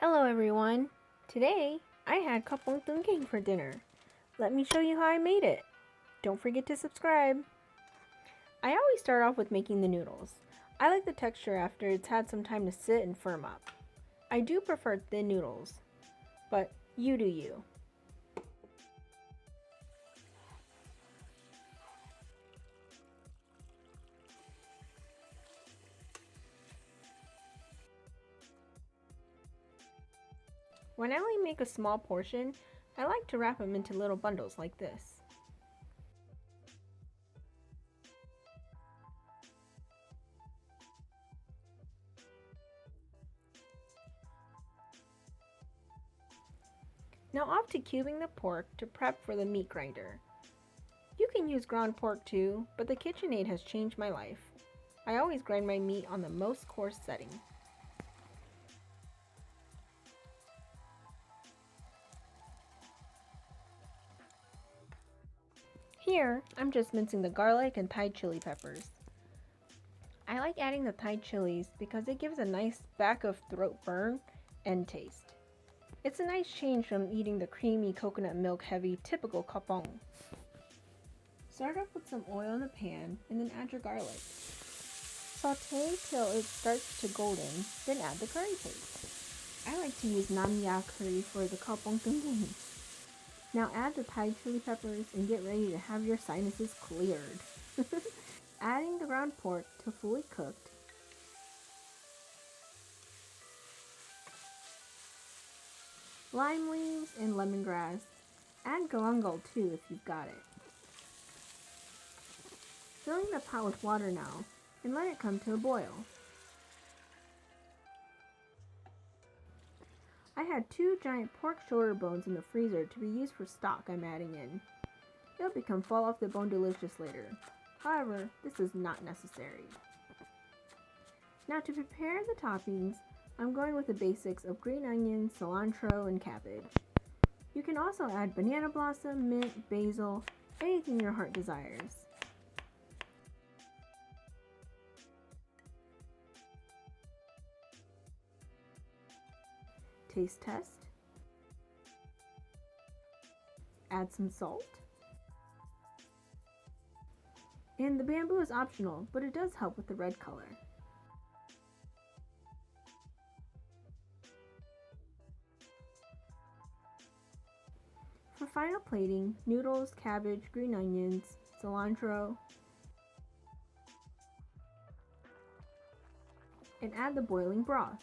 Hello everyone! Today, I had Khaub Poob for dinner. Let me show you how I made it. Don't forget to subscribe. I always start off with making the noodles. I like the texture after it's had some time to sit and firm up. I do prefer thin noodles, but you do you. When I only make a small portion, I like to wrap them into little bundles like this. Now off to cubing the pork to prep for the meat grinder. You can use ground pork too, but the KitchenAid has changed my life. I always grind my meat on the most coarse setting. Here, I'm just mincing the garlic and Thai chili peppers. I like adding the Thai chilies because it gives a nice back of throat burn and taste. It's a nice change from eating the creamy coconut milk heavy typical kapong. Start off with some oil in the pan and then add your garlic. Saute till it starts to golden, then add the curry paste. I like to use Namya curry for the Khaub Poob. Now add the Thai chili peppers and get ready to have your sinuses cleared. Adding the ground pork to fully cooked. Lime leaves and lemongrass. Add galangal too if you've got it. Filling the pot with water now and let it come to a boil. I had 2 giant pork shoulder bones in the freezer to be used for stock I'm adding in. It'll become fall off the bone delicious later. However, this is not necessary. Now to prepare the toppings, I'm going with the basics of green onion, cilantro, and cabbage. You can also add banana blossom, mint, basil, anything your heart desires. Taste test. Add some salt. And the bamboo is optional, but it does help with the red color. For final plating, noodles, cabbage, green onions, cilantro, and add the boiling broth.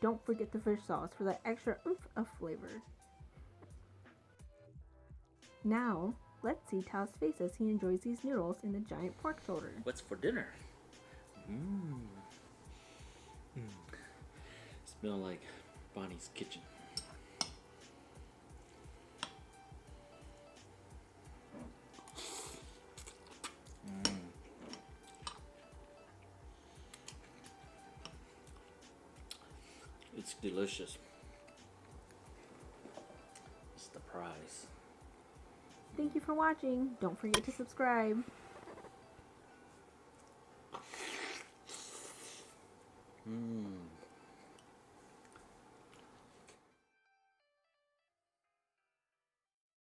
Don't forget the fish sauce for that extra oomph of flavor. Now, let's see Tao's face as he enjoys these noodles in the giant pork shoulder. What's for dinner? Smell like Bonnie's kitchen. It's delicious. It's the prize. Thank you for watching. Don't forget to subscribe. Mmm.